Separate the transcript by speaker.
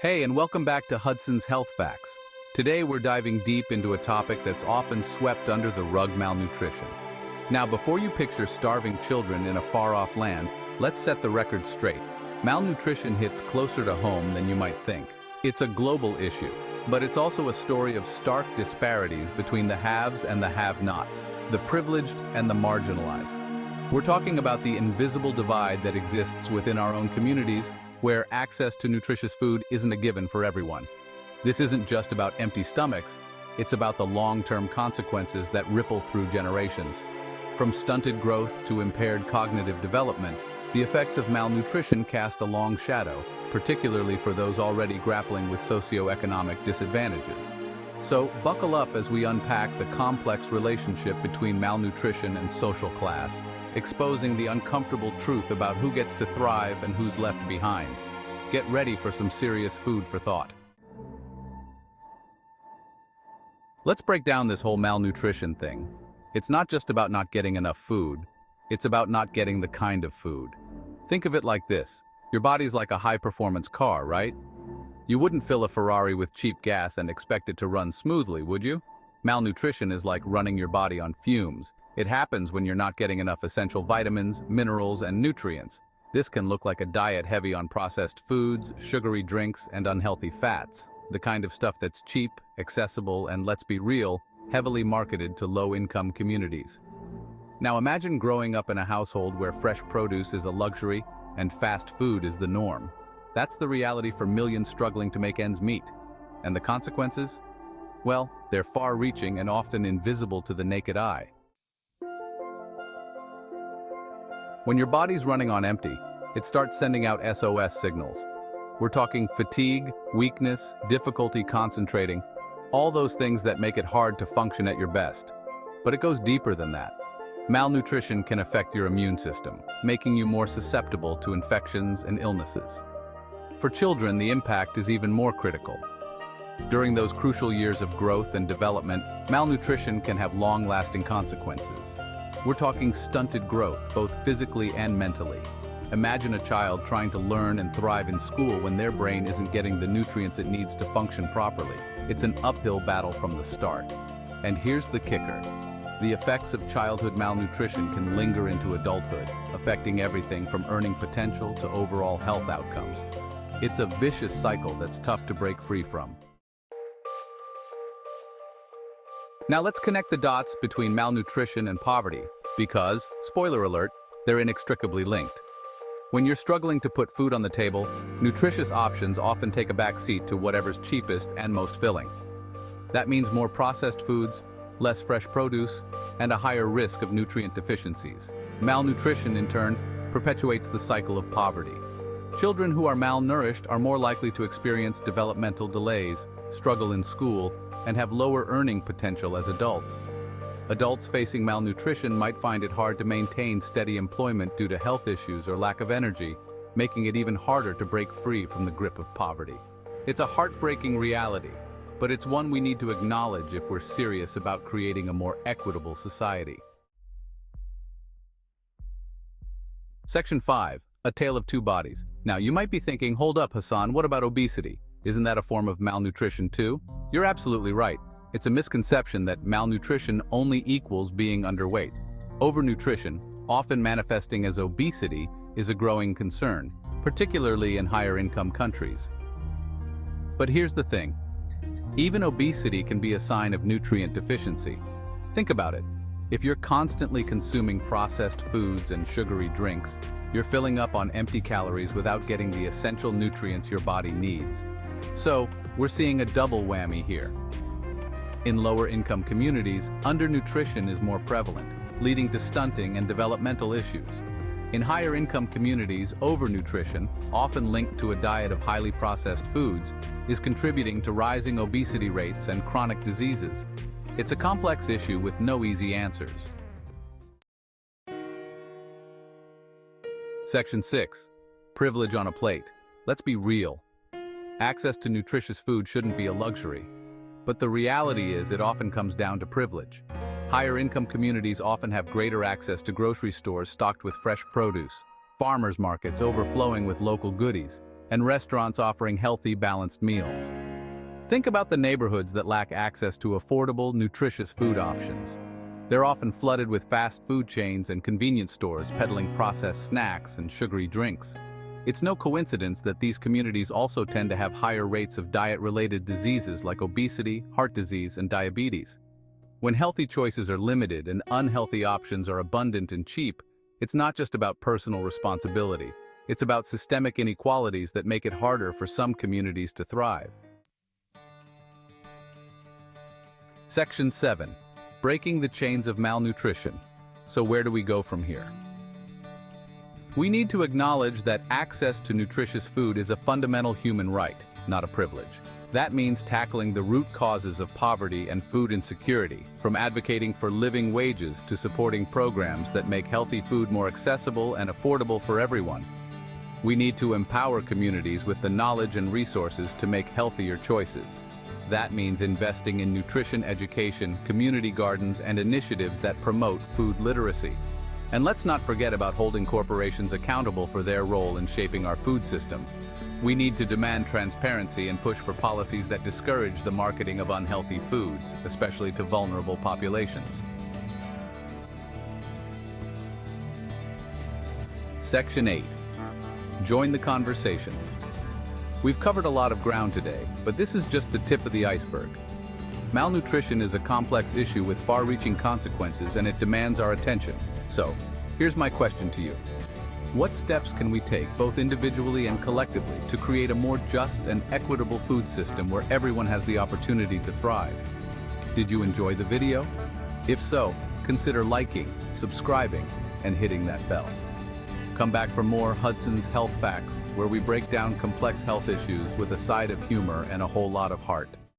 Speaker 1: Hey, and welcome back to Hudson's Health Facts. Today we're diving deep into a topic that's often swept under the rug: malnutrition. Now, before you picture starving children in a far-off land, let's set the record straight. Malnutrition hits closer to home than you might think. It's a global issue, but it's also a story of stark disparities between the haves and the have-nots, the privileged and the marginalized. We're talking about the invisible divide that exists within our own communities, where access to nutritious food isn't a given for everyone. This isn't just about empty stomachs, it's about the long-term consequences that ripple through generations. From stunted growth to impaired cognitive development, the effects of malnutrition cast a long shadow, particularly for those already grappling with socioeconomic disadvantages. So, buckle up as we unpack the complex relationship between malnutrition and social class, exposing the uncomfortable truth about who gets to thrive and who's left behind. Get ready for some serious food for thought. Let's break down this whole malnutrition thing. It's not just about not getting enough food, it's about not getting the kind of food. Think of it like this: your body's like a high-performance car, right? You wouldn't fill a Ferrari with cheap gas and expect it to run smoothly, would you? Malnutrition is like running your body on fumes. It happens when you're not getting enough essential vitamins, minerals, and nutrients. This can look like a diet heavy on processed foods, sugary drinks, and unhealthy fats. The kind of stuff that's cheap, accessible, and, let's be real, heavily marketed to low-income communities. Now imagine growing up in a household where fresh produce is a luxury and fast food is the norm. That's the reality for millions struggling to make ends meet. And the consequences? Well, they're far-reaching and often invisible to the naked eye. When your body's running on empty, it starts sending out SOS signals. We're talking fatigue, weakness, difficulty concentrating, all those things that make it hard to function at your best. But it goes deeper than that. Malnutrition can affect your immune system, making you more susceptible to infections and illnesses. For children, the impact is even more critical. During those crucial years of growth and development, malnutrition can have long-lasting consequences. We're talking stunted growth, both physically and mentally. Imagine a child trying to learn and thrive in school when their brain isn't getting the nutrients it needs to function properly. It's an uphill battle from the start. And here's the kicker: the effects of childhood malnutrition can linger into adulthood, affecting everything from earning potential to overall health outcomes. It's a vicious cycle that's tough to break free from. Now let's connect the dots between malnutrition and poverty, because, spoiler alert, they're inextricably linked. When you're struggling to put food on the table, nutritious options often take a back seat to whatever's cheapest and most filling. That means more processed foods, less fresh produce, and a higher risk of nutrient deficiencies. Malnutrition, in turn, perpetuates the cycle of poverty. Children who are malnourished are more likely to experience developmental delays, struggle in school, and have lower earning potential as adults. Adults facing malnutrition might find it hard to maintain steady employment due to health issues or lack of energy, making it even harder to break free from the grip of poverty. It's a heartbreaking reality, but it's one we need to acknowledge if we're serious about creating a more equitable society. Section 5. A Tale of Two Bodies. Now, you might be thinking, hold up, Hassan, what about obesity? Isn't that a form of malnutrition too? You're absolutely right. It's a misconception that malnutrition only equals being underweight. Overnutrition, often manifesting as obesity, is a growing concern, particularly in higher-income countries. But here's the thing. Even obesity can be a sign of nutrient deficiency. Think about it. If you're constantly consuming processed foods and sugary drinks, you're filling up on empty calories without getting the essential nutrients your body needs. So, we're seeing a double whammy here. In lower-income communities, undernutrition is more prevalent, leading to stunting and developmental issues. In higher-income communities, overnutrition, often linked to a diet of highly processed foods, is contributing to rising obesity rates and chronic diseases. It's a complex issue with no easy answers. Section 6. Privilege on a plate. Let's be real. Access to nutritious food shouldn't be a luxury. But the reality is it often comes down to privilege. Higher-income communities often have greater access to grocery stores stocked with fresh produce, farmers markets overflowing with local goodies, and restaurants offering healthy, balanced meals. Think about the neighborhoods that lack access to affordable, nutritious food options. They're often flooded with fast food chains and convenience stores peddling processed snacks and sugary drinks. It's no coincidence that these communities also tend to have higher rates of diet-related diseases like obesity, heart disease, and diabetes. When healthy choices are limited and unhealthy options are abundant and cheap, it's not just about personal responsibility. It's about systemic inequalities that make it harder for some communities to thrive. Section 7. Breaking the chains of malnutrition. So where do we go from here? We need to acknowledge that access to nutritious food is a fundamental human right, not a privilege. That means tackling the root causes of poverty and food insecurity, from advocating for living wages to supporting programs that make healthy food more accessible and affordable for everyone. We need to empower communities with the knowledge and resources to make healthier choices. That means investing in nutrition education, community gardens, and initiatives that promote food literacy. And let's not forget about holding corporations accountable for their role in shaping our food system. We need to demand transparency and push for policies that discourage the marketing of unhealthy foods, especially to vulnerable populations. Section 8. Join the conversation. We've covered a lot of ground today, but this is just the tip of the iceberg. Malnutrition is a complex issue with far-reaching consequences, and it demands our attention. So, here's my question to you. What steps can we take, both individually and collectively, to create a more just and equitable food system where everyone has the opportunity to thrive? Did you enjoy the video? If so, consider liking, subscribing, and hitting that bell. Come back for more Hudson's Health Facts, where we break down complex health issues with a side of humor and a whole lot of heart.